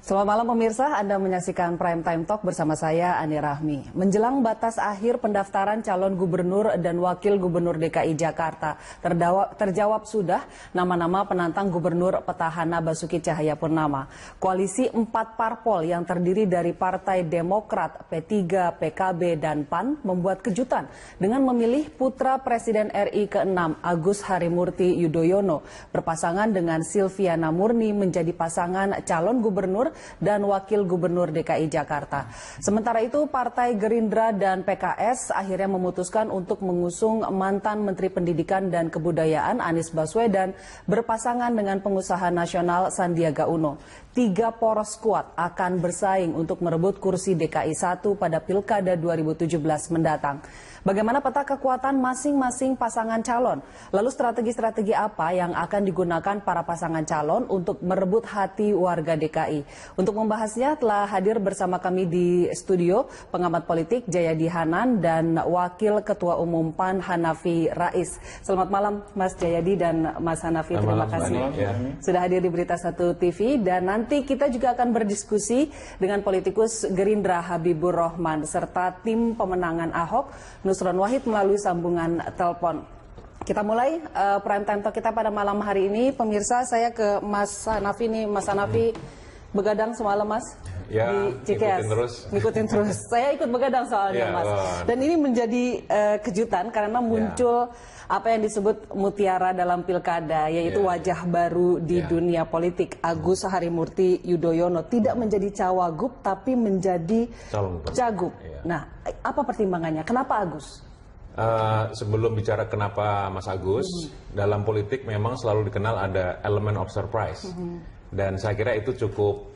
Selamat malam pemirsa, Anda menyaksikan Prime Time Talk bersama saya, Ani Rahmi. Menjelang batas akhir pendaftaran calon gubernur dan wakil gubernur DKI Jakarta, terjawab sudah nama-nama penantang gubernur petahana Basuki Cahayapurnama. Koalisi 4 parpol yang terdiri dari Partai Demokrat, P3, PKB, dan PAN membuat kejutan dengan memilih putra Presiden RI ke-6 Agus Harimurti Yudhoyono berpasangan dengan Silviana Murni menjadi pasangan calon gubernur dan wakil gubernur DKI Jakarta. Sementara itu, Partai Gerindra dan PKS akhirnya memutuskan untuk mengusung mantan Menteri Pendidikan dan Kebudayaan Anies Baswedan berpasangan dengan pengusaha nasional Sandiaga Uno. 3 poros kuat akan bersaing untuk merebut kursi DKI 1 pada Pilkada 2017 mendatang. Bagaimana peta kekuatan masing-masing pasangan calon? Lalu strategi-strategi apa yang akan digunakan para pasangan calon untuk merebut hati warga DKI? Untuk membahasnya telah hadir bersama kami di studio pengamat politik Jayadi Hanan dan Wakil Ketua Umum PAN Hanafi Rais. Selamat malam Mas Jayadi dan Mas Hanafi. Terima kasih sudah hadir di Berita 1 TV. Dan nanti kita juga akan berdiskusi dengan politikus Gerindra Habibur Rahman serta tim pemenangan Ahok Nusron Wahid melalui sambungan telepon. Kita mulai Prime Time Talk kita pada malam hari ini. Pemirsa, saya ke Mas Hanafi nih. Mas Hanafi begadang semalam Mas ya, di Cikeas. Ngikutin terus. Saya ikut begadang soalnya Mas. Dan ini menjadi kejutan karena muncul apa yang disebut mutiara dalam pilkada, yaitu wajah baru di dunia politik. Agus Harimurti Yudhoyono tidak menjadi cawagup tapi menjadi cagup. Nah, apa pertimbangannya? Kenapa Agus? Sebelum bicara kenapa Mas Agus, dalam politik memang selalu dikenal ada elemen of surprise. Dan saya kira itu cukup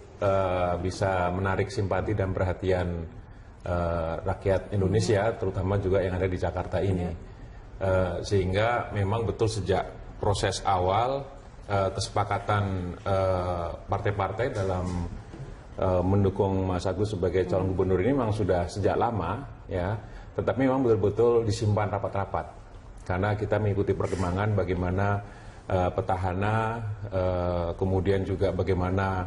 bisa menarik simpati dan perhatian rakyat Indonesia, terutama juga yang ada di Jakarta ini. Sehingga memang betul sejak proses awal kesepakatan partai-partai dalam mendukung Mas Agus sebagai calon gubernur ini memang sudah sejak lama, ya. Tetapi memang betul-betul disimpan rapat-rapat karena kita mengikuti perkembangan bagaimana petahana, kemudian juga bagaimana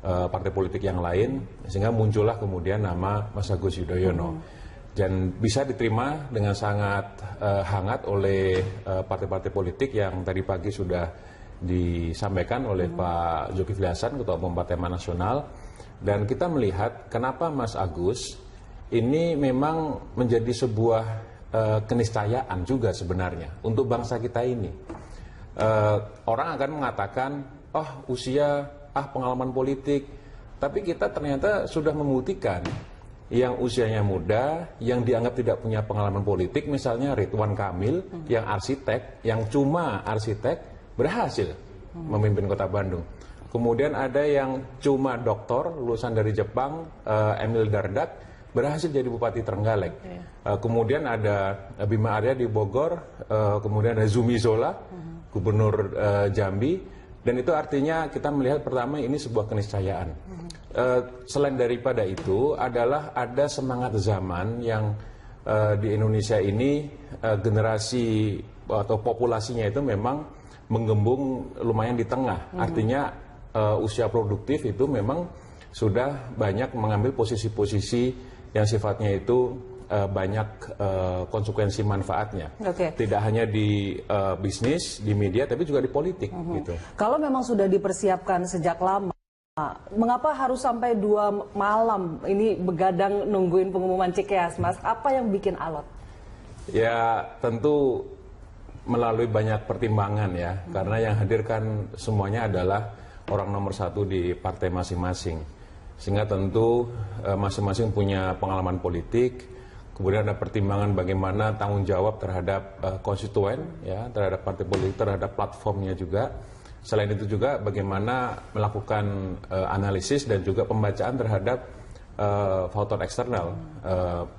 partai politik yang lain, sehingga muncullah kemudian nama Mas Agus Yudhoyono. Dan bisa diterima dengan sangat hangat oleh partai-partai politik yang tadi pagi sudah disampaikan oleh Pak Zulkifli Hasan, Ketua Umum Partai Amanat Nasional. Dan kita melihat kenapa Mas Agus ini memang menjadi sebuah keniscayaan juga sebenarnya untuk bangsa kita ini. Orang akan mengatakan, usia, pengalaman politik. Tapi kita ternyata sudah membuktikan yang usianya muda, yang dianggap tidak punya pengalaman politik, misalnya Ridwan Kamil, yang arsitek, yang cuma arsitek, berhasil memimpin kota Bandung. Kemudian ada yang cuma doktor, lulusan dari Jepang, Emil Dardak, berhasil jadi Bupati Trenggalek. Kemudian ada Bima Arya di Bogor, kemudian ada Zumi Zola, Gubernur Jambi, dan itu artinya kita melihat pertama ini sebuah keniscayaan. Selain daripada itu adalah ada semangat zaman yang di Indonesia ini generasi atau populasinya itu memang menggembung lumayan di tengah. Artinya usia produktif itu memang sudah banyak mengambil posisi-posisi yang sifatnya itu banyak konsekuensi manfaatnya. Tidak hanya di bisnis, di media, tapi juga di politik. Gitu. Kalau memang sudah dipersiapkan sejak lama, mengapa harus sampai 2 malam ini begadang nungguin pengumuman Cikeas, Mas? Apa yang bikin alot? Ya tentu melalui banyak pertimbangan ya, karena yang hadir kan semuanya adalah orang nomor 1 di partai masing-masing. Sehingga tentu masing-masing punya pengalaman politik, kemudian ada pertimbangan bagaimana tanggung jawab terhadap konstituen, ya, terhadap partai politik, terhadap platformnya juga. Selain itu juga bagaimana melakukan analisis dan juga pembacaan terhadap faktor eksternal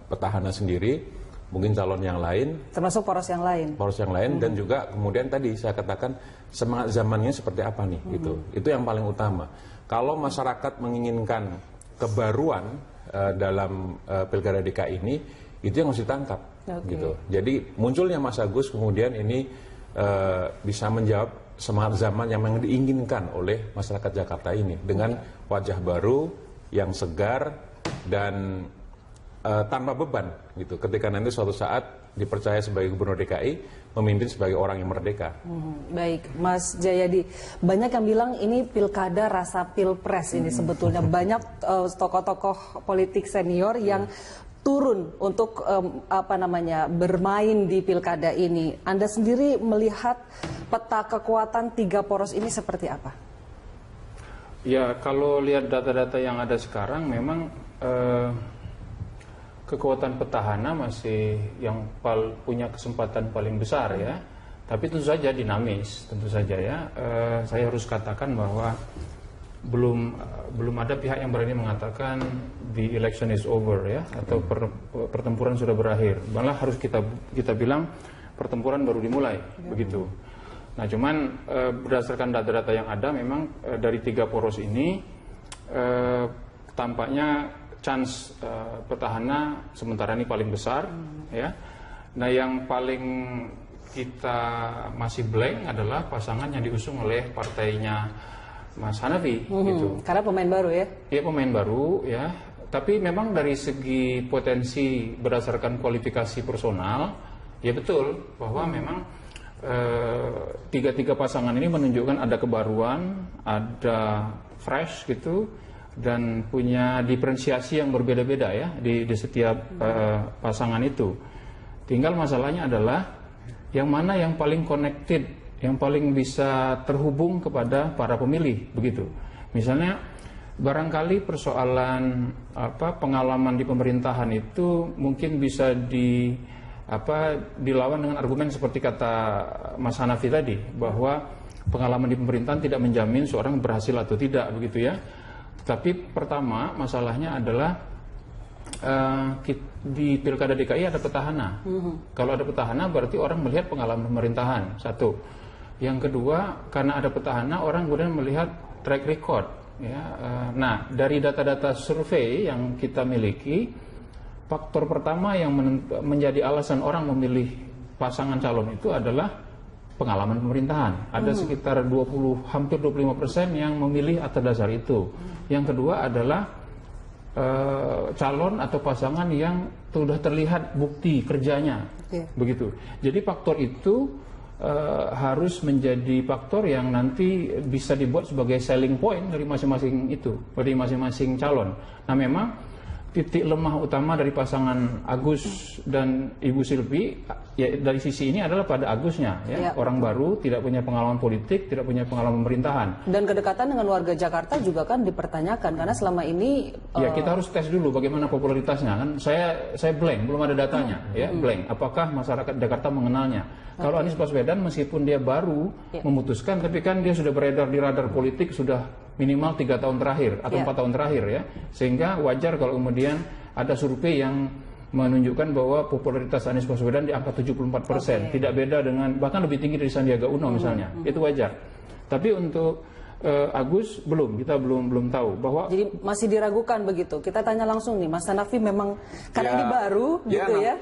petahana sendiri, mungkin calon yang lain, termasuk poros yang lain, dan juga kemudian tadi saya katakan semangat zamannya seperti apa nih, gitu. Itu yang paling utama. Kalau masyarakat menginginkan kebaruan dalam Pilkada DKI ini, itu yang harus ditangkap, gitu. Jadi munculnya Mas Agus kemudian ini bisa menjawab semangat zaman yang memang diinginkan oleh masyarakat Jakarta ini dengan wajah baru yang segar dan tanpa beban gitu. Ketika nanti suatu saat dipercaya sebagai gubernur DKI, memimpin sebagai orang yang merdeka. Baik, Mas Jayadi, banyak yang bilang ini pilkada rasa pilpres ini sebetulnya. Banyak tokoh-tokoh politik senior yang turun untuk bermain di pilkada ini. Anda sendiri melihat peta kekuatan 3 poros ini seperti apa? Ya, kalau lihat data-data yang ada sekarang, memang kekuatan petahana masih yang punya kesempatan paling besar ya. Tapi tentu saja dinamis, tentu saja ya. Saya harus katakan bahwa belum ada pihak yang berani mengatakan the election is over ya, atau pertempuran sudah berakhir. Malah harus kita bilang pertempuran baru dimulai, begitu. Nah, cuman berdasarkan data-data yang ada, memang dari 3 poros ini tampaknya chance petahana sementara ini paling besar ya. Nah, yang paling kita masih blank adalah pasangan yang diusung oleh partainya Mas Hanafi gitu. Karena pemain baru ya? Iya, pemain baru ya. Tapi memang dari segi potensi berdasarkan kualifikasi personal, ya betul bahwa memang tiga pasangan ini menunjukkan ada kebaruan, ada fresh gitu, dan punya diferensiasi yang berbeda-beda ya di setiap pasangan itu. Tinggal masalahnya adalah yang mana yang paling connected, yang paling bisa terhubung kepada para pemilih, begitu. Misalnya barangkali persoalan pengalaman di pemerintahan itu mungkin bisa dilawan dengan argumen seperti kata Mas Hanafi tadi, bahwa pengalaman di pemerintahan tidak menjamin seorang berhasil atau tidak, begitu ya. Tapi pertama masalahnya adalah di Pilkada DKI ada petahana. Kalau ada petahana berarti orang melihat pengalaman pemerintahan, satu. Yang kedua, karena ada petahana, orang kemudian melihat track record. Ya. Nah, dari data-data survei yang kita miliki, faktor pertama yang menjadi alasan orang memilih pasangan calon itu adalah pengalaman pemerintahan. Ada sekitar hampir 25% yang memilih atas dasar itu. Yang kedua adalah calon atau pasangan yang sudah terlihat bukti kerjanya, begitu. Jadi faktor itu harus menjadi faktor yang nanti bisa dibuat sebagai selling point dari masing-masing itu, dari masing-masing calon. Nah, memang titik lemah utama dari pasangan Agus dan Ibu Silvi ya dari sisi ini adalah pada Agusnya ya. Orang baru, tidak punya pengalaman politik, tidak punya pengalaman pemerintahan. Dan kedekatan dengan warga Jakarta juga kan dipertanyakan karena selama ini ya kita harus tes dulu bagaimana popularitasnya kan. Saya blank, belum ada datanya ya, blank. Apakah masyarakat Jakarta mengenalnya? Kalau Anies Baswedan meskipun dia baru memutuskan, tapi kan dia sudah beredar di radar politik sudah minimal 3 tahun terakhir atau 4 tahun terakhir ya, sehingga wajar kalau kemudian ada survei yang menunjukkan bahwa popularitas Anies Baswedan di angka 74%, tidak beda dengan, bahkan lebih tinggi dari Sandiaga Uno misalnya, itu wajar. Tapi untuk Agus kita belum tahu bahwa jadi masih diragukan begitu. Kita tanya langsung nih, Mas Hanafi, memang karena ini baru gitu ya.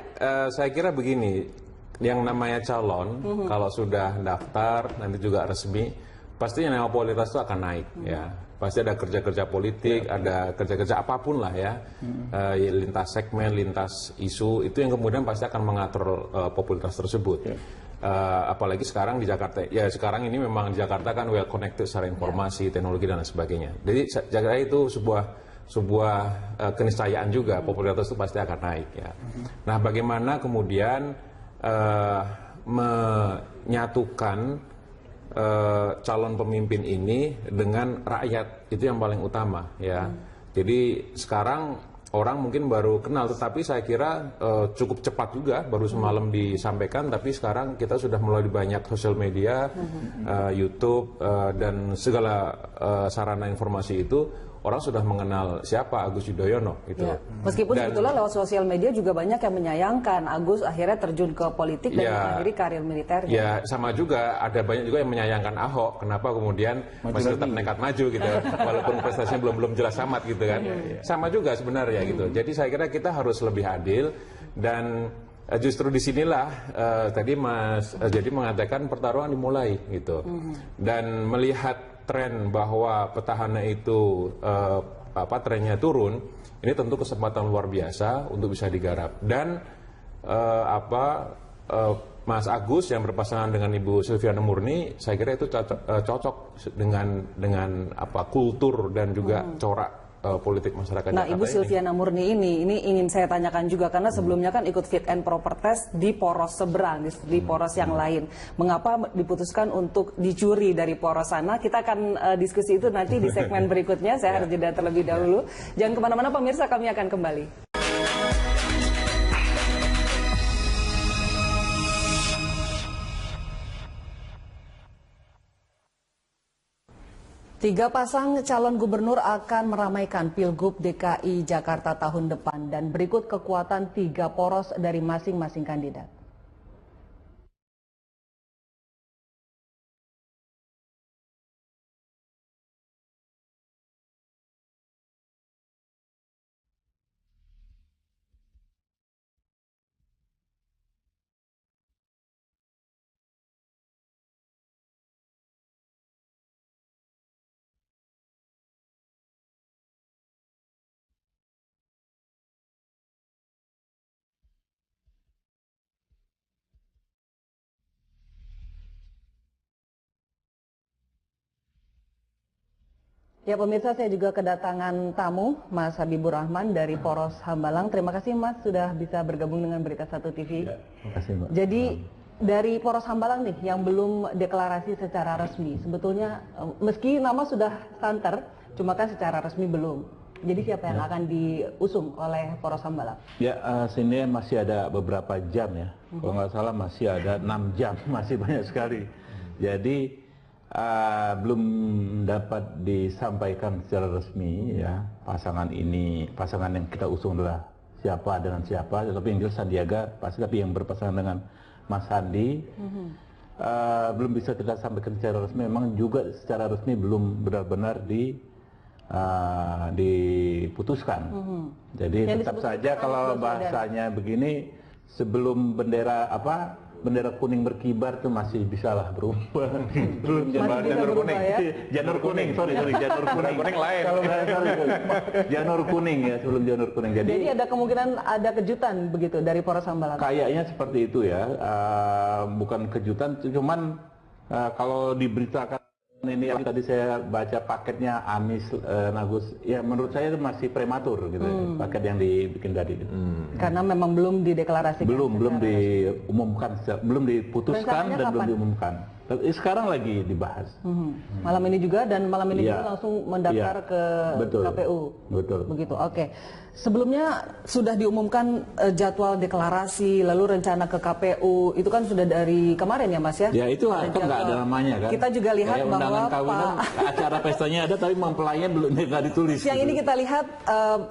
Saya kira begini, yang namanya calon kalau sudah daftar nanti juga resmi, pastinya nama popularitas itu akan naik ya. Pasti ada kerja-kerja politik, ada kerja-kerja apapun lah ya, lintas segmen, lintas isu, itu yang kemudian pasti akan mengatur popularitas tersebut. Apalagi sekarang di Jakarta, ya sekarang ini memang di Jakarta kan well connected secara informasi, teknologi dan lain sebagainya. Jadi Jakarta itu sebuah keniscayaan juga, popularitas itu pasti akan naik ya. Nah, bagaimana kemudian menyatukan calon pemimpin ini dengan rakyat, itu yang paling utama ya. Jadi sekarang orang mungkin baru kenal, tetapi saya kira cukup cepat juga, baru semalam disampaikan, tapi sekarang kita sudah mulai banyak sosial media, YouTube dan segala sarana informasi itu, orang sudah mengenal siapa Agus Yudhoyono gitu. Ya. Meskipun sebetulnya lewat sosial media juga banyak yang menyayangkan Agus akhirnya terjun ke politik dan mengakhiri karir militernya. Ya, sama juga ada banyak juga yang menyayangkan Ahok, kenapa kemudian masih tetap nekat maju gitu, walaupun prestasinya belum jelas amat gitu kan. Sama juga sebenarnya gitu. Jadi saya kira kita harus lebih adil, dan justru disinilah tadi Mas jadi mengatakan pertarungan dimulai gitu. Dan melihat tren bahwa petahana itu trennya turun, ini tentu kesempatan luar biasa untuk bisa digarap. Dan Mas Agus yang berpasangan dengan Ibu Silviana Murni, saya kira itu cocok dengan kultur dan juga corak politik masyarakat Nah, Jakarta Ibu Silviana Murni ini ingin saya tanyakan juga karena sebelumnya kan ikut fit and proper test di poros seberang, di poros yang lain. Mengapa diputuskan untuk dicuri dari poros sana? Kita akan diskusi itu nanti di segmen berikutnya. Saya harus jeda terlebih dahulu. Jangan kemana-mana pemirsa, kami akan kembali. Tiga pasang calon gubernur akan meramaikan Pilgub DKI Jakarta tahun depan dan berikut kekuatan tiga poros dari masing-masing kandidat. Ya pemirsa, saya juga kedatangan tamu, Mas Habibur Rahman dari Poros Hambalang. Terima kasih Mas sudah bisa bergabung dengan Berita Satu TV. Ya, terima kasih Mbak. Jadi dari Poros Hambalang nih yang belum deklarasi secara resmi, sebetulnya meski nama sudah santer, cuma kan secara resmi belum. Jadi siapa yang akan diusung oleh Poros Hambalang? Ya, sini masih ada beberapa jam ya. Kalau nggak salah masih ada 6 jam, masih banyak sekali. Jadi belum dapat disampaikan secara resmi ya pasangan yang kita usung adalah siapa dengan siapa, tapi yang jelas Sandiaga pasti, tapi yang berpasangan dengan Mas Sandi belum bisa kita sampaikan secara resmi. Memang juga secara resmi belum benar-benar diputuskan. Jadi yang tetap saja kalau bahasanya begini, sebelum bendera kuning berkibar tuh masih bisa lah berubah. Janur kuning. Janur kuning, sorry, janur kuning lain. Janur kuning ya, sebelum janur kuning. Jadi ada kemungkinan ada kejutan begitu dari Poros Hambalang? Kayaknya seperti itu ya, bukan kejutan, cuman kalau diberitakan ini tadi saya baca paketnya Anies Nagus, ya menurut saya itu masih prematur gitu, paket yang dibikin tadi. Gitu. Karena memang belum dideklarasikan. Belum diumumkan, belum diputuskan dan belum diumumkan. Sekarang lagi dibahas. Malam ini juga dan malam ini juga langsung mendaftar ke KPU. Betul. Begitu. Oke. Sebelumnya sudah diumumkan jadwal deklarasi, lalu rencana ke KPU itu kan sudah dari kemarin ya Mas ya? Ya itu kan nggak ada namanya kan. Kita juga lihat bahwa acara pestanya ada tapi mempelainya belum nggak ditulis. Yang ini kita lihat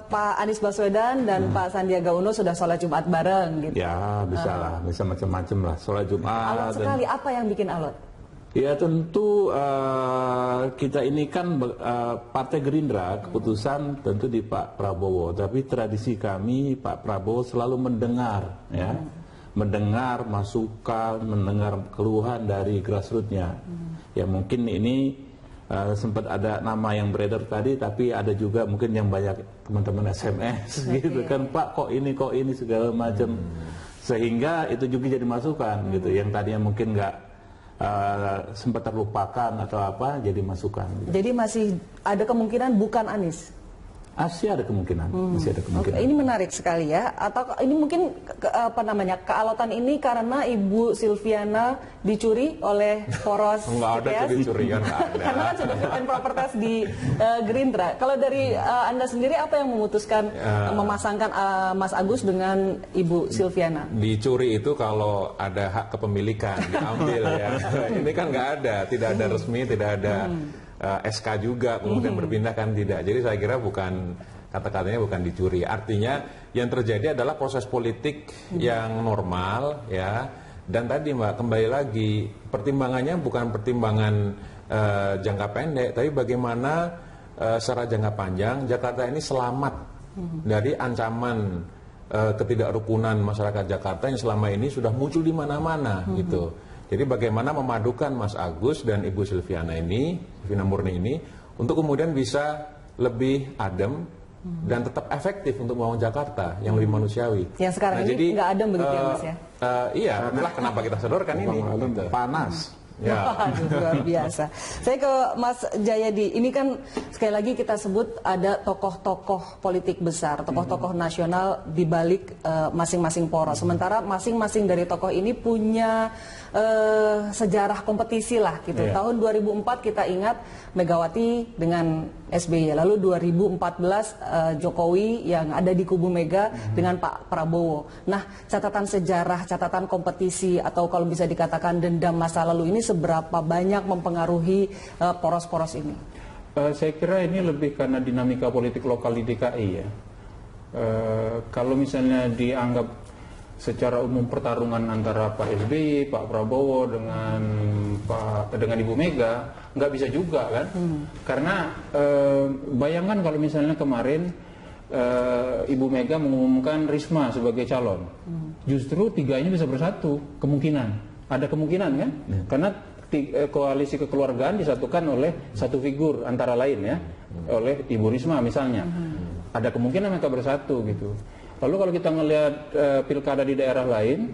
Pak Anies Baswedan dan Pak Sandiaga Uno sudah sholat Jumat bareng gitu. Ya bisa lah, bisa macam-macam lah sholat Jumat. Alot sekali, apa yang bikin alot? Ya tentu kita ini kan Partai Gerindra, keputusan tentu di Pak Prabowo, tapi tradisi kami Pak Prabowo selalu mendengar ya, mendengar masukan, mendengar keluhan dari grassroots-nya. Ya mungkin ini sempat ada nama yang beredar tadi, tapi ada juga mungkin yang banyak teman-teman SMS gitu kan, Pak kok ini segala macam, sehingga itu juga jadi masukan gitu, yang tadinya mungkin nggak sempat terlupakan atau apa jadi masukan. Gitu. Jadi masih ada kemungkinan bukan Anies? Masih ada kemungkinan. Masih ada kemungkinan. Oke, ini menarik sekali ya. Atau ini mungkin kealotan ini karena Ibu Silviana dicuri oleh poros Enggak ada dicuri kan, enggak ada. Karena kan sudah fit and proper test di Gerindra. Kalau dari Anda sendiri apa yang memutuskan memasangkan Mas Agus dengan Ibu Silviana? Dicuri itu kalau ada hak kepemilikan diambil ya. Ini kan nggak ada, tidak ada resmi, tidak ada SK juga, kemudian berpindah kan tidak. Jadi saya kira bukan, kata-katanya bukan dicuri. Artinya yang terjadi adalah proses politik yang normal ya. Dan tadi Mbak, kembali lagi pertimbangannya bukan pertimbangan jangka pendek, tapi bagaimana secara jangka panjang Jakarta ini selamat dari ancaman ketidakrukunan masyarakat Jakarta yang selama ini sudah muncul di mana-mana gitu. Jadi bagaimana memadukan Mas Agus dan Ibu Silviana Murni ini untuk kemudian bisa lebih adem dan tetap efektif untuk membangun Jakarta yang lebih manusiawi. Yang sekarang ini nggak adem begitu ya Mas ya? Iya, itulah kenapa kita sodorkan ini. Panas. Ya. Waduh, luar biasa. Saya ke Mas Jayadi. Ini kan sekali lagi kita sebut ada tokoh-tokoh politik besar, tokoh-tokoh nasional di balik masing-masing poros. Sementara masing-masing dari tokoh ini punya sejarah kompetisi lah gitu. Tahun 2004 kita ingat Megawati dengan SBY. Lalu 2014 Jokowi yang ada di kubu Mega dengan Pak Prabowo. Nah, catatan sejarah, catatan kompetisi atau kalau bisa dikatakan dendam masa lalu ini seberapa banyak mempengaruhi poros-poros ini? Saya kira ini lebih karena dinamika politik lokal di DKI ya. Kalau misalnya dianggap secara umum pertarungan antara Pak SBY, Pak Prabowo dengan Ibu Mega, nggak bisa juga kan? Karena bayangkan kalau misalnya kemarin Ibu Mega mengumumkan Risma sebagai calon, justru tiganya bisa bersatu kemungkinan, ada kemungkinan kan? Karena koalisi kekeluargaan disatukan oleh satu figur antara lain ya, oleh Ibu Risma misalnya, ada kemungkinan mereka bersatu gitu. Lalu kalau kita ngelihat pilkada di daerah lain,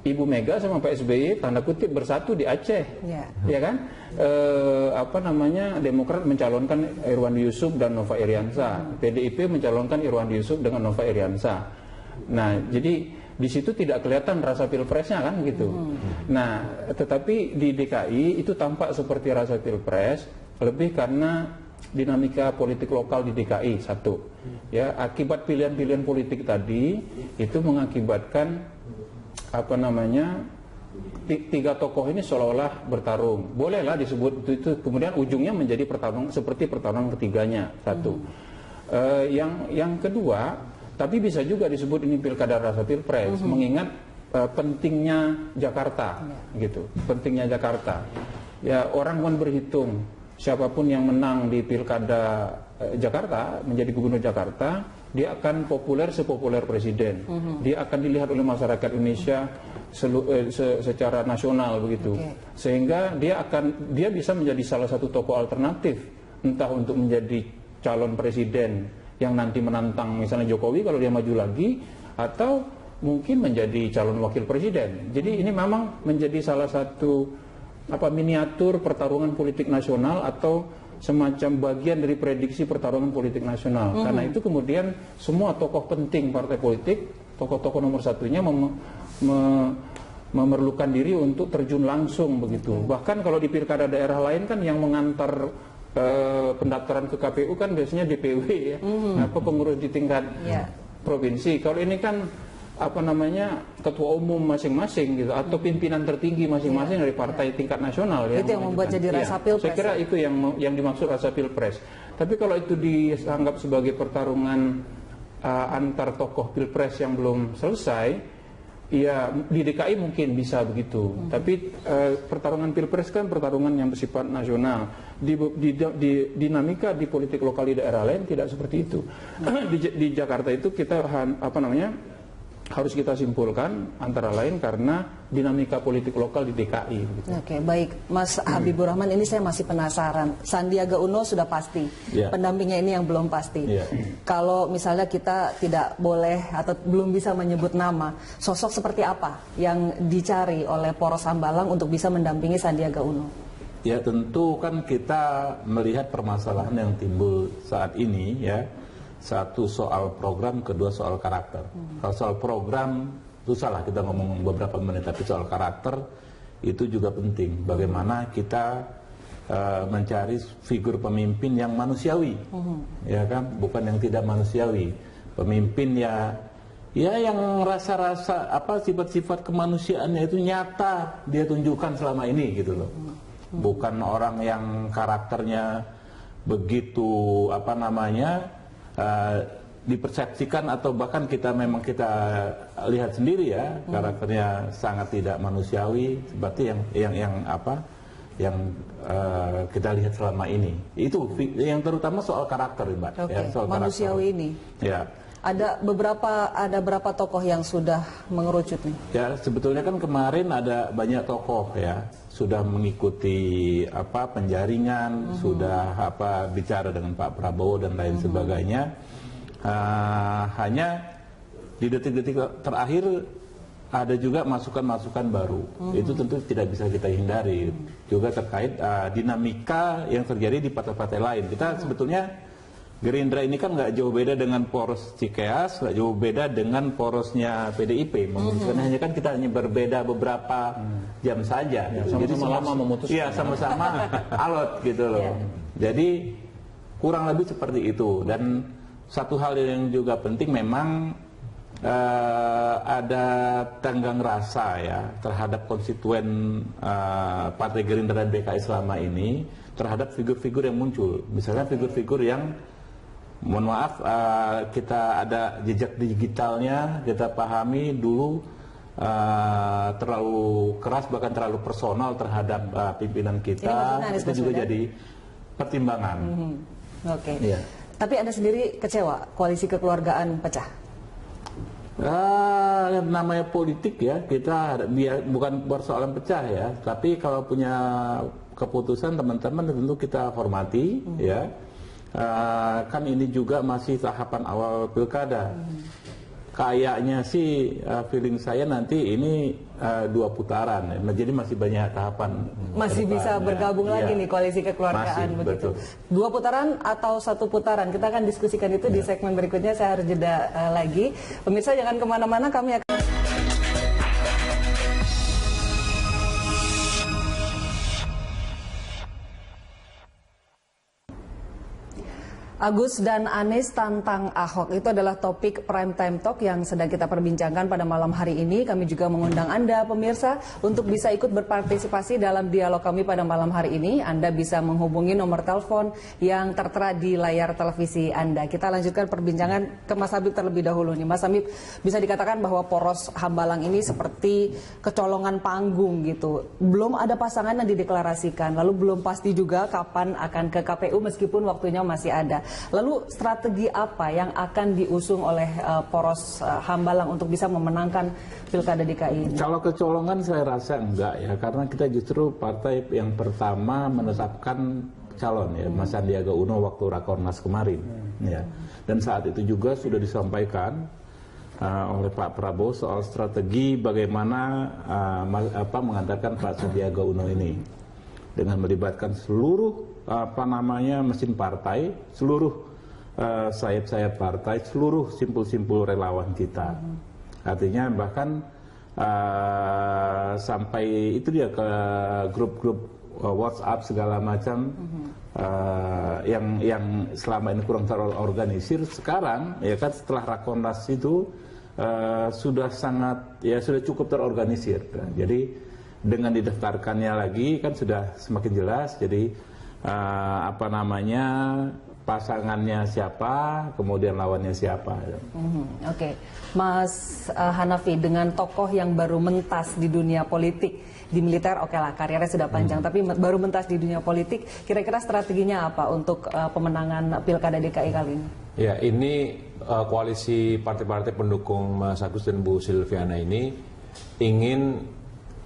Ibu Mega sama Pak SBY tanda kutip bersatu di Aceh, ya kan? Demokrat mencalonkan Irwandi Yusuf dan Nova Iriansa, PDIP mencalonkan Irwandi Yusuf dengan Nova Iriansa. Nah, jadi di situ tidak kelihatan rasa pilpresnya kan gitu. Nah, tetapi di DKI itu tampak seperti rasa pilpres, lebih karena dinamika politik lokal di DKI satu. Ya, akibat pilihan-pilihan politik tadi itu mengakibatkan tiga tokoh ini seolah-olah bertarung. Bolehlah disebut itu kemudian ujungnya menjadi pertarungan seperti pertarungan ketiganya satu. Yang kedua, tapi bisa juga disebut ini pilkada rasa pilpres, mengingat pentingnya Jakarta, gitu. Pentingnya Jakarta. Ya, orang kan berhitung siapapun yang menang di pilkada Jakarta menjadi gubernur Jakarta, dia akan populer sepopuler presiden. Dia akan dilihat oleh masyarakat Indonesia secara nasional begitu. Sehingga dia bisa menjadi salah satu tokoh alternatif, entah untuk menjadi calon presiden yang nanti menantang misalnya Jokowi kalau dia maju lagi, atau mungkin menjadi calon wakil presiden. Jadi ini memang menjadi salah satu miniatur pertarungan politik nasional atau semacam bagian dari prediksi pertarungan politik nasional. Karena itu kemudian semua tokoh penting partai politik, tokoh-tokoh nomor satunya memerlukan diri untuk terjun langsung begitu. Bahkan kalau di pilkada daerah lain kan yang mengantar pendaftaran ke KPU kan biasanya DPW ya, pengurus di tingkat provinsi. Kalau ini kan ketua umum masing-masing gitu, atau pimpinan tertinggi masing-masing dari partai tingkat nasional ya. Itu yang membuat jadi rasa pilpres. Saya kira itu yang dimaksud rasa pilpres. Tapi kalau itu dianggap sebagai pertarungan antar tokoh pilpres yang belum selesai, ya di DKI mungkin bisa begitu. Tapi pertarungan pilpres kan pertarungan yang bersifat nasional. Di dinamika di politik lokal di daerah lain tidak seperti itu. Di Jakarta itu kita harus kita simpulkan antara lain karena dinamika politik lokal di DKI. Gitu. Oke, baik, Mas Habibur Rahman, ini saya masih penasaran. Sandiaga Uno sudah pasti, pendampingnya ini yang belum pasti. Kalau misalnya kita tidak boleh atau belum bisa menyebut nama, sosok seperti apa yang dicari oleh poros Hambalang untuk bisa mendampingi Sandiaga Uno? Ya tentu kan kita melihat permasalahan yang timbul saat ini ya. Satu soal program, kedua soal karakter. Kalau soal program itu salah kita ngomong beberapa menit, tapi soal karakter itu juga penting. Bagaimana kita mencari figur pemimpin yang manusiawi, ya kan, bukan yang tidak manusiawi. Pemimpin ya yang rasa-rasa sifat-sifat kemanusiaannya itu nyata dia tunjukkan selama ini gitu loh. Bukan orang yang karakternya begitu dipersepsikan atau bahkan kita lihat sendiri ya karakternya sangat tidak manusiawi seperti yang kita lihat selama ini. Itu yang terutama soal karakter, Mbak. Soal manusiawi karakter ini. Ya. Ada berapa tokoh yang sudah mengerucut nih? Ya, sebetulnya kan kemarin ada banyak tokoh ya sudah mengikuti penjaringan, sudah bicara dengan Pak Prabowo dan lain sebagainya. Hanya di detik-detik terakhir ada juga masukan-masukan baru. Itu tentu tidak bisa kita hindari. Juga terkait dinamika yang terjadi di partai-partai lain. Kita sebetulnya Gerindra ini kan nggak jauh beda dengan poros Cikeas, nggak jauh beda dengan porosnya PDIP. Memutuskan hanya kan kita hanya berbeda beberapa jam saja. Sama-sama Jadi lama memutuskan. Iya, sama-sama alot gitu loh. Jadi kurang lebih seperti itu. Dan satu hal yang juga penting memang ada tenggang rasa ya terhadap konstituen Partai Gerindra dan PKI selama ini terhadap figur-figur yang muncul. Misalnya figur-figur yang mohon maaf, kita ada jejak digitalnya, kita pahami dulu terlalu keras bahkan terlalu personal terhadap pimpinan kita. Itu juga jadi pertimbangan. Oke. Iya. Tapi Anda sendiri kecewa koalisi kekeluargaan pecah? Namanya politik ya, kita bukan persoalan pecah ya, tapi kalau punya keputusan teman-teman tentu kita hormati ya. Kan ini juga masih tahapan awal pilkada. Kayaknya sih feeling saya nanti ini 2 putaran, jadi masih banyak tahapan. Masih bisa bergabung lagi nih koalisi kekeluargaan masih, begitu. betul. 2 putaran atau 1 putaran? Kita akan diskusikan itu di segmen berikutnya. Saya harus jeda lagi. Pemirsa jangan kemana-mana, kami akan Agus dan Anies tantang Ahok, itu adalah topik Prime Time Talk yang sedang kita perbincangkan pada malam hari ini. Kami juga mengundang Anda pemirsa untuk bisa ikut berpartisipasi dalam dialog kami pada malam hari ini. Anda bisa menghubungi nomor telepon yang tertera di layar televisi Anda. Kita lanjutkan perbincangan ke Mas Habib terlebih dahulu nih. Mas Habib, bisa dikatakan bahwa poros Hambalang ini seperti kecolongan panggung gitu. Belum ada pasangan yang dideklarasikan, lalu belum pasti juga kapan akan ke KPU meskipun waktunya masih ada. Lalu strategi apa yang akan diusung oleh poros Hambalang untuk bisa memenangkan Pilkada DKI ini? Kalau kecolongan saya rasa enggak ya, karena kita justru partai yang pertama menetapkan calon ya, Mas Sandiaga Uno waktu Rakornas kemarin ya. Dan saat itu juga sudah disampaikan oleh Pak Prabowo soal strategi bagaimana mengantarkan Pak Sandiaga Uno ini dengan melibatkan seluruh mesin partai, seluruh sayap-sayap partai, seluruh simpul-simpul relawan kita. Artinya bahkan sampai itu dia ke grup-grup WhatsApp segala macam yang selama ini kurang terorganisir, sekarang ya kan setelah Rakornas itu sudah cukup terorganisir. Jadi dengan didaftarkannya lagi kan sudah semakin jelas. Jadi pasangannya siapa, kemudian lawannya siapa. Oke. Mas Hanafi, dengan tokoh yang baru mentas di dunia politik, di militer oke lah karirnya sudah panjang, tapi baru mentas di dunia politik, kira-kira strateginya apa untuk pemenangan Pilkada DKI kali ini? Ya, ini koalisi partai-partai pendukung Mas Agus dan Bu Silviana ini ingin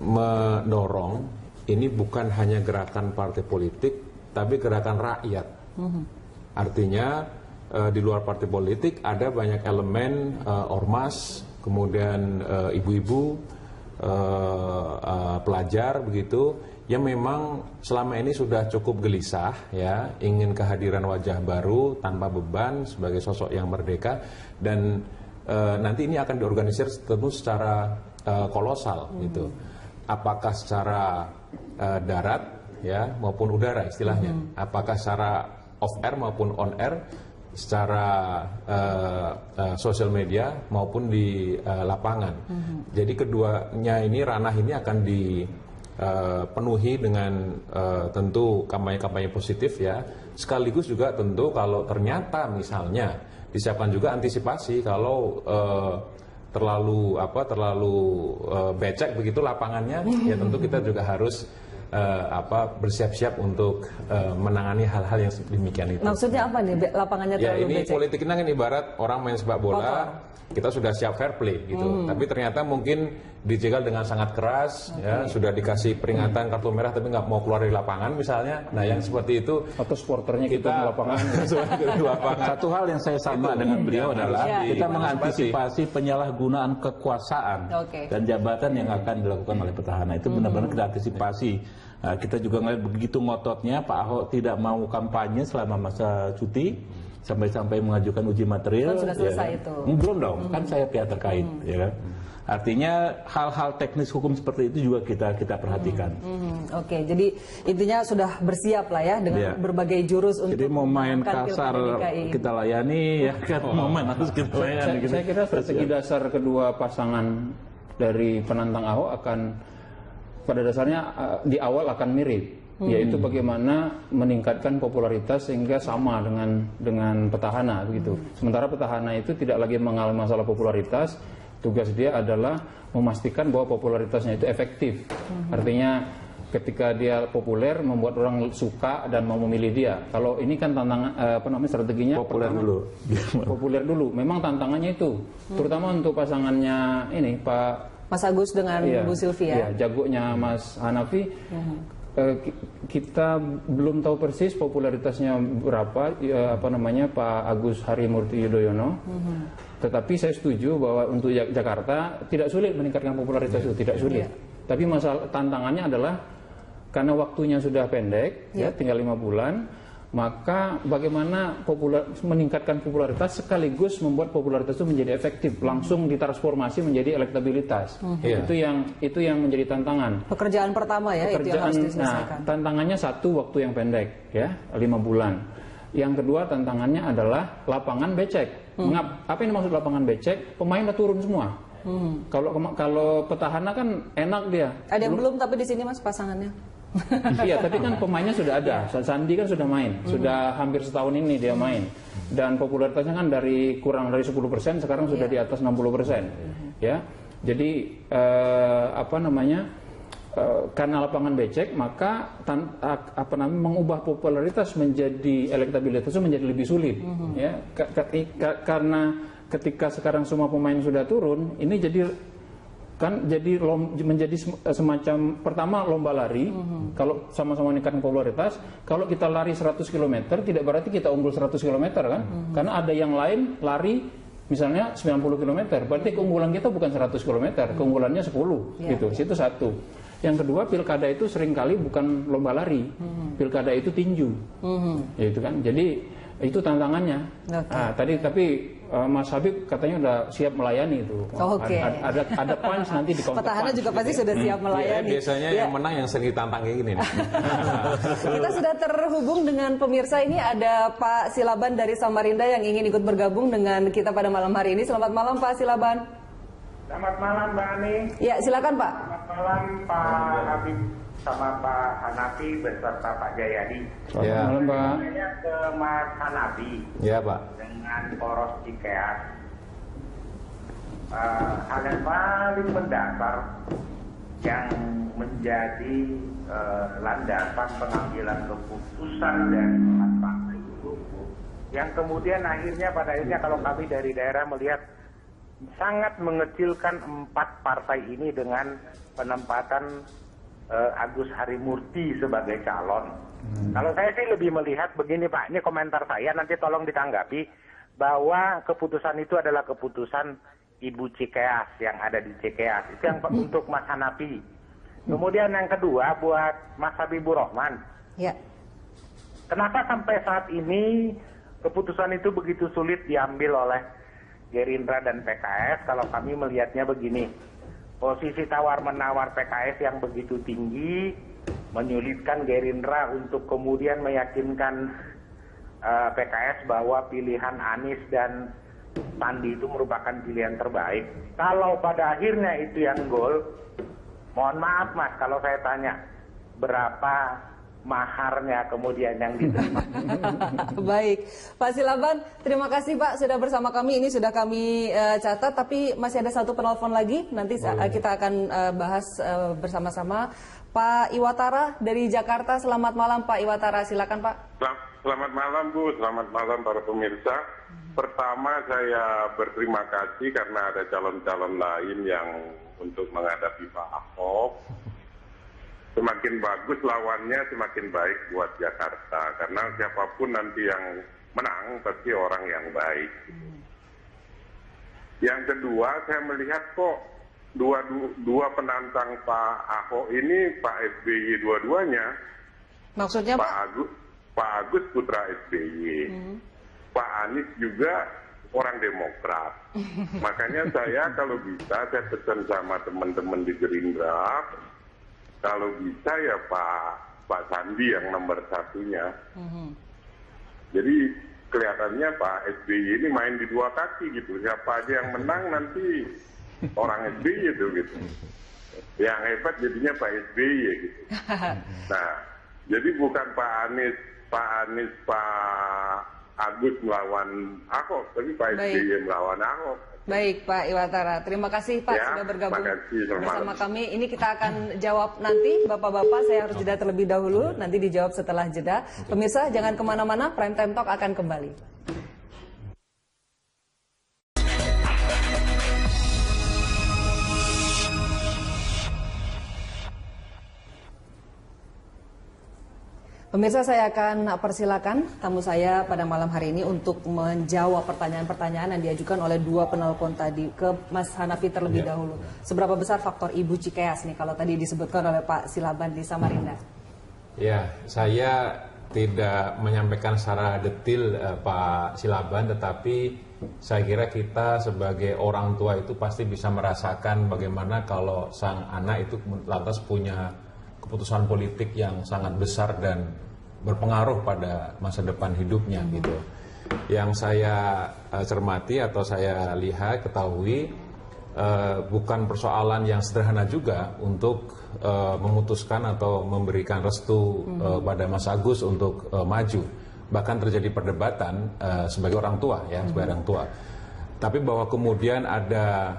mendorong ini bukan hanya gerakan partai politik, tapi gerakan rakyat. Artinya di luar partai politik ada banyak elemen ormas, kemudian ibu-ibu, pelajar begitu, yang memang selama ini sudah cukup gelisah ya, ingin kehadiran wajah baru tanpa beban sebagai sosok yang merdeka, dan nanti ini akan diorganisir tentu secara kolosal gitu. Apakah secara darat ya maupun udara istilahnya, apakah secara off air maupun on air, secara sosial media maupun di lapangan. Jadi keduanya ini, ranah ini akan dipenuhi dengan tentu kampanye-kampanye positif ya, sekaligus juga tentu kalau ternyata misalnya disiapkan juga antisipasi kalau terlalu becek begitu lapangannya, ya tentu kita juga harus bersiap-siap untuk menangani hal-hal yang demikian itu. Maksudnya apa nih? Lapangannya Ya terlalu ini becek? politik ini kan ibarat orang main sepak bola, kita sudah siap fair play gitu. Tapi ternyata mungkin dijegal dengan sangat keras, ya sudah dikasih peringatan kartu merah tapi nggak mau keluar dari lapangan misalnya. Nah yang seperti itu Atau supporternya kita di lapangan. Satu hal yang saya sama dengan beliau adalah kita mengantisipasi penyalahgunaan kekuasaan dan jabatan yang akan dilakukan oleh petahana. Itu benar-benar kita antisipasi. Kita juga ngelihat begitu ngototnya Pak Ahok tidak mau kampanye selama masa cuti, sampai-sampai mengajukan uji material. Kan sudah selesai itu. Belum dong, kan saya pihak terkait, ya kan. Artinya hal-hal teknis hukum seperti itu juga kita perhatikan. Oke, jadi intinya sudah bersiap lah ya dengan berbagai jurus untuk. Jadi mau main memenangkan kasar Pilkada DKI. kita layani, ya kan. Mau main harus kita layani. Saya kira strategi dasar kedua pasangan dari penantang Ahok akan pada dasarnya di awal akan mirip, yaitu bagaimana meningkatkan popularitas sehingga sama dengan petahana begitu. Sementara petahana itu tidak lagi mengalami masalah popularitas, tugas dia adalah memastikan bahwa popularitasnya itu efektif. Artinya ketika dia populer membuat orang suka dan mau memilih dia. Kalau ini kan tantangan strateginya Populer dulu. Populer dulu. Memang tantangannya itu, terutama untuk pasangannya ini Pak Mas Agus dengan Bu Sylvia. Iya, jagonya Mas Hanafi. Kita belum tahu persis popularitasnya berapa, Pak Agus Harimurti Yudhoyono. Tetapi saya setuju bahwa untuk Jakarta tidak sulit meningkatkan popularitas itu, tidak sulit. Tapi masalah tantangannya adalah karena waktunya sudah pendek, ya tinggal 5 bulan. Maka bagaimana meningkatkan popularitas sekaligus membuat popularitas itu menjadi efektif, langsung ditransformasi menjadi elektabilitas. Itu yang menjadi tantangan. Pekerjaan pertama ya, itu yang harus diselesaikan. Nah, tantangannya satu, waktu yang pendek ya, 5 bulan. Yang kedua tantangannya adalah lapangan becek. Apa ini maksud lapangan becek? Pemain udah turun semua. Kalau petahana kan enak dia. Ada yang belum tapi di sini Mas pasangannya. Iya, tapi kan pemainnya sudah ada. Sandi kan sudah main, sudah hampir setahun ini dia main. Dan popularitasnya kan kurang dari 10%, sekarang sudah di atas 60%. Ya, jadi karena lapangan becek, maka mengubah popularitas menjadi elektabilitas itu menjadi lebih sulit. Ya, karena ketika sekarang semua pemain sudah turun, ini menjadi semacam pertama lomba lari. Kalau sama-sama meningkatkan popularitas, kalau kita lari 100 km tidak berarti kita unggul 100 km kan, karena ada yang lain lari misalnya 90 km, berarti keunggulan kita bukan 100 km, keunggulannya 10 gitu. Itu satu. Yang kedua, pilkada itu seringkali bukan lomba lari, pilkada itu tinju, gitu kan. Jadi itu tantangannya. Tapi Mas Habib katanya udah siap melayani itu. Ada punch nanti di kontak. Petahana juga pasti sudah siap melayani. Biasanya yang menang yang sering ditantang kayak gini. Kita sudah terhubung dengan pemirsa, ini ada Pak Silaban dari Samarinda yang ingin ikut bergabung dengan kita pada malam hari ini. Selamat malam Pak Silaban. Selamat malam Mbak Ani. Ya, silakan Pak. Selamat malam Pak Habib sama Pak Hanafi beserta Pak Jayadi. Selamat malam Pak. Saya ke Mas Hanafi. Ya Pak. Dengan poros Cikeas. Hal yang paling mendasar yang menjadi landasan pengambilan keputusan dari partai itu, yang kemudian pada akhirnya kalau kami dari daerah melihat sangat mengecilkan 4 partai ini dengan penempatan Agus Harimurti sebagai calon. Kalau saya sih lebih melihat begini Pak, ini komentar saya, nanti tolong ditanggapi, bahwa keputusan itu adalah keputusan Ibu Cikeas yang ada di Cikeas. Itu yang untuk Mas Hanafi. Kemudian yang kedua buat Mas Habibur Rahman. Ya. Kenapa sampai saat ini keputusan itu begitu sulit diambil oleh Gerindra dan PKS? Kalau kami melihatnya begini, posisi tawar-menawar PKS yang begitu tinggi menyulitkan Gerindra untuk kemudian meyakinkan PKS bahwa pilihan Anies dan Sandi itu merupakan pilihan terbaik. Kalau pada akhirnya itu yang gol, mohon maaf Mas, kalau saya tanya berapa maharnya kemudian yang diterima. Baik, Pak Silaban, terima kasih Pak sudah bersama kami. Ini sudah kami catat, tapi masih ada satu penelpon lagi. Nanti kita akan bahas bersama-sama. Pak Iwatara dari Jakarta, selamat malam Pak Iwatara, silakan Pak. Selamat malam Bu, selamat malam para pemirsa. Pertama saya berterima kasih karena ada calon-calon lain yang untuk menghadapi Pak Ahok. Semakin bagus lawannya, semakin baik buat Jakarta. Karena siapapun nanti yang menang, pasti orang yang baik. Yang kedua, saya melihat kok dua penantang Pak Ahok ini, Pak SBY dua-duanya. Maksudnya Pak Agus putra SBY. Pak Anies juga orang Demokrat. Makanya saya kalau bisa, saya pesan sama teman-teman di Gerindra, kalau bisa ya Pak Sandi yang nomor satunya. Jadi kelihatannya Pak SBY ini main di dua kaki gitu. Siapa aja yang menang nanti orang SBY itu gitu. Yang hebat jadinya Pak SBY gitu. Nah, jadi bukan Pak Anies, Pak Agus melawan Ahok, tapi Pak SBY melawan Ahok. Baik Pak Iwatara, terima kasih Pak sudah bergabung bersama kami. Ini kita akan jawab nanti, Bapak-Bapak. Saya harus jeda terlebih dahulu, nanti dijawab setelah jeda. Pemirsa jangan kemana-mana, Prime Time Talk akan kembali. Pemirsa, saya akan persilakan tamu saya pada malam hari ini untuk menjawab pertanyaan-pertanyaan yang diajukan oleh dua penelpon tadi. Ke Mas Hanafi terlebih dahulu. Seberapa besar faktor Ibu Cikeas nih kalau tadi disebutkan oleh Pak Silaban di Samarinda? Ya, saya tidak menyampaikan secara detail Pak Silaban, tetapi saya kira kita sebagai orang tua itu pasti bisa merasakan bagaimana kalau sang anak itu lantas punya keputusan politik yang sangat besar dan berpengaruh pada masa depan hidupnya gitu. Yang saya cermati atau saya lihat, ketahui bukan persoalan yang sederhana juga untuk memutuskan atau memberikan restu pada Mas Agus untuk maju. Bahkan terjadi perdebatan sebagai orang tua ya, sebagai orang tua. Tapi bahwa kemudian ada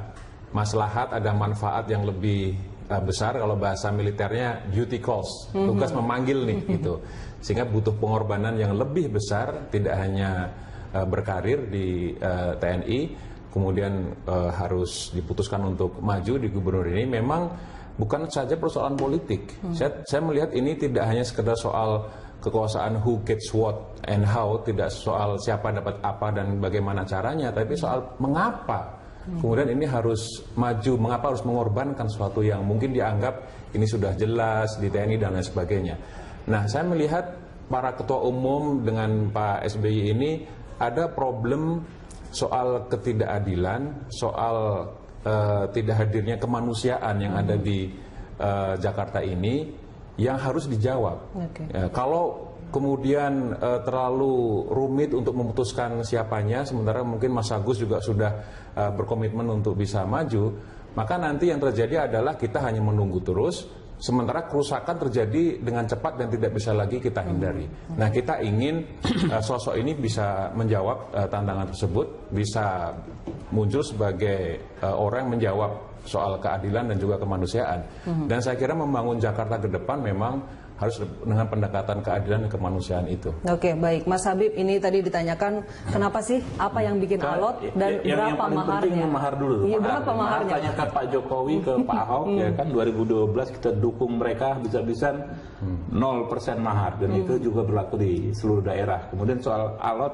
maslahat, ada manfaat yang lebih besar, kalau bahasa militernya duty calls, tugas memanggil nih gitu, sehingga butuh pengorbanan yang lebih besar, tidak hanya berkarir di TNI, kemudian harus diputuskan untuk maju di gubernur ini. Memang bukan saja persoalan politik. Saya melihat ini tidak hanya sekedar soal kekuasaan who gets what and how, tidak soal siapa dapat apa dan bagaimana caranya, tapi soal mengapa kemudian ini harus maju, mengapa harus mengorbankan sesuatu yang mungkin dianggap ini sudah jelas di TNI dan lain sebagainya. Nah, saya melihat para ketua umum dengan Pak SBY ini ada problem soal ketidakadilan, soal tidak hadirnya kemanusiaan yang ada di Jakarta ini yang harus dijawab. Kalau kemudian terlalu rumit untuk memutuskan siapanya, sementara mungkin Mas Agus juga sudah berkomitmen untuk bisa maju, maka nanti yang terjadi adalah kita hanya menunggu terus, sementara kerusakan terjadi dengan cepat dan tidak bisa lagi kita hindari. Nah, kita ingin sosok ini bisa menjawab tantangan tersebut, bisa muncul sebagai orang yang menjawab soal keadilan dan juga kemanusiaan. Dan saya kira membangun Jakarta ke depan memang harus dengan pendekatan keadilan dan kemanusiaan itu. Oke, baik. Mas Habib, ini tadi ditanyakan kenapa sih, apa yang bikin alot dan berapa maharnya? Mahar dulu. Iya, berapa maharnya? Tanyakan Pak Jokowi ke Pak Ahok, ya kan 2012 kita dukung mereka bisa-bisan 0% mahar, dan itu juga berlaku di seluruh daerah. Kemudian soal alot,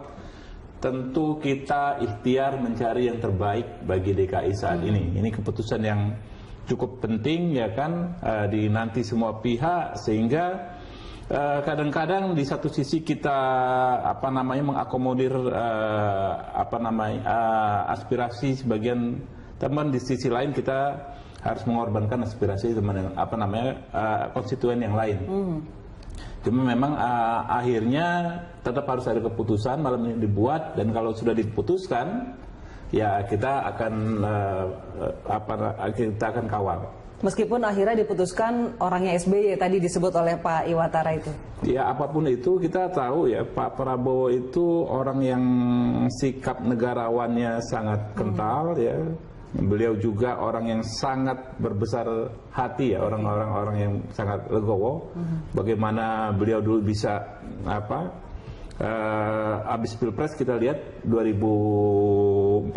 tentu kita ikhtiar mencari yang terbaik bagi DKI saat ini. Ini keputusan yang cukup penting ya kan, dinanti semua pihak, sehingga kadang-kadang di satu sisi kita mengakomodir aspirasi sebagian teman, di sisi lain kita harus mengorbankan aspirasi teman konstituen yang lain. Cuma memang akhirnya tetap harus ada keputusan malam ini dibuat, dan kalau sudah diputuskan ya kita akan kawal. Meskipun akhirnya diputuskan orangnya SBY tadi disebut oleh Pak Iwatara itu. Ya apapun itu kita tahu ya Pak Prabowo itu orang yang sikap negarawannya sangat kental ya. Beliau juga orang yang sangat berbesar hati ya, orang yang sangat legowo. Bagaimana beliau dulu bisa habis Pilpres kita lihat 2014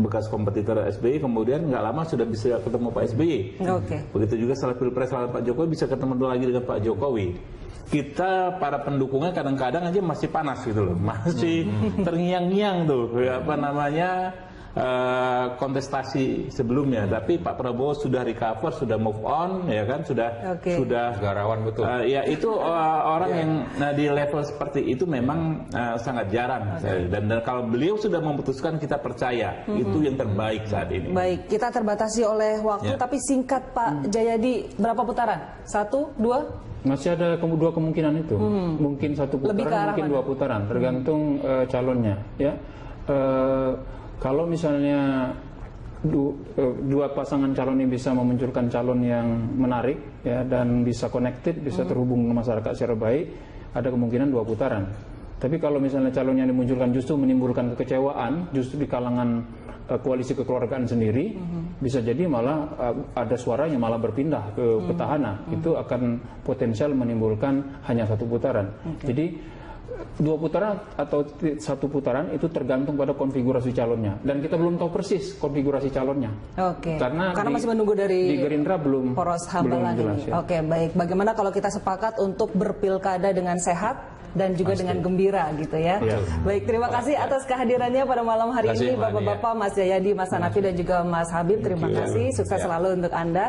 bekas kompetitor SBY, kemudian nggak lama sudah bisa ketemu Pak SBY. Begitu juga setelah Pilpres lawan Pak Jokowi bisa ketemu lagi dengan Pak Jokowi. Kita para pendukungnya kadang-kadang aja masih panas gitu loh, masih terngiang-ngiang tuh kontestasi sebelumnya, tapi Pak Prabowo sudah recover, sudah move on, ya kan, sudah negarawan betul. Ya itu orang yang di level seperti itu memang sangat jarang. Dan kalau beliau sudah memutuskan, kita percaya itu yang terbaik saat ini. Baik, kita terbatasi oleh waktu, tapi singkat Pak Jayadi, berapa putaran? 1, 2? Masih ada dua kemungkinan itu, mungkin 1 putaran, mungkin 2 putaran, tergantung calonnya, ya. Kalau misalnya dua pasangan calon ini bisa memunculkan calon yang menarik ya dan bisa connected, bisa terhubung dengan masyarakat secara baik, ada kemungkinan 2 putaran. Tapi kalau misalnya calon yang dimunculkan justru menimbulkan kekecewaan justru di kalangan koalisi kekeluargaan sendiri, bisa jadi malah ada suara yang malah berpindah ke petahana. Itu akan potensial menimbulkan hanya 1 putaran. Jadi 2 putaran atau 1 putaran itu tergantung pada konfigurasi calonnya, dan kita belum tahu persis konfigurasi calonnya. Karena masih menunggu dari di Gerindra belum poros Hambalang jelas, ini. ya. Baik. Bagaimana kalau kita sepakat untuk berpilkada dengan sehat dan juga dengan gembira gitu ya. Baik, terima kasih atas kehadirannya pada malam hari ini Bapak-bapak, Mas Jayadi, Mas Hanafi dan juga Mas Habib. Terima kasih. Sukses selalu untuk Anda.